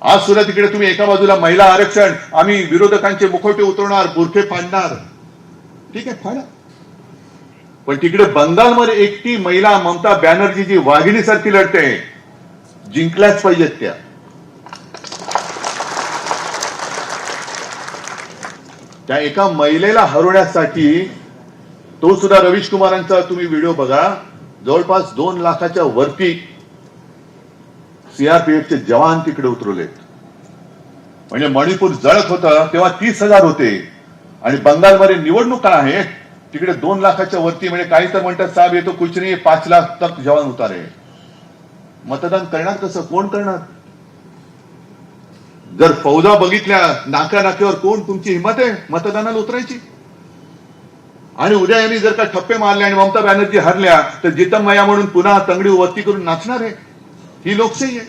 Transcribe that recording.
आज सुद्धा तिकडे तुम्ही एका बाजूला महिला आरक्षण, आम्ही विरोधकांचे मुखवटे उतरवणार, बुरखे फाडणार, ठीक आहे फाडा, पण तिकडे बंगालमध्ये एकटी महिला ममता बॅनर्जी जी वाघिणीसारखी लढते, जिंकल्याच पाहिजेत त्या. त्या एका महिलेला हरवण्यासाठी तो सुद्धा रवीश कुमारांचा तुम्ही व्हिडिओ बघा, जवळपास 2 लाखाच्या वरती सीआरपीएफचे जवान तिकडे उतरवलेत. म्हणजे मणिपूर जळत होतं तेव्हा 30,000 होते आणि बंगालमध्ये निवडणुका आहेत तिकडे 2 लाखाच्या वरती. म्हणजे काही तर म्हणतात साहेब येतो कुछ नाही 5 लाख तक जवान उतारे. मतदान करणार कसं, कोण करणार? जर फौजा बघितल्या नाका नाक्यावर, कोण तुमची हिंमत आहे मतदानाला उतरायची? आणि उद्या यांनी जर का ठप्पे मारले आणि ममता बॅनर्जी हरल्या तर जितम मया म्हणून पुन्हा तंगडी वरती करून नाचणार आहे. ही लोकशाही आहे.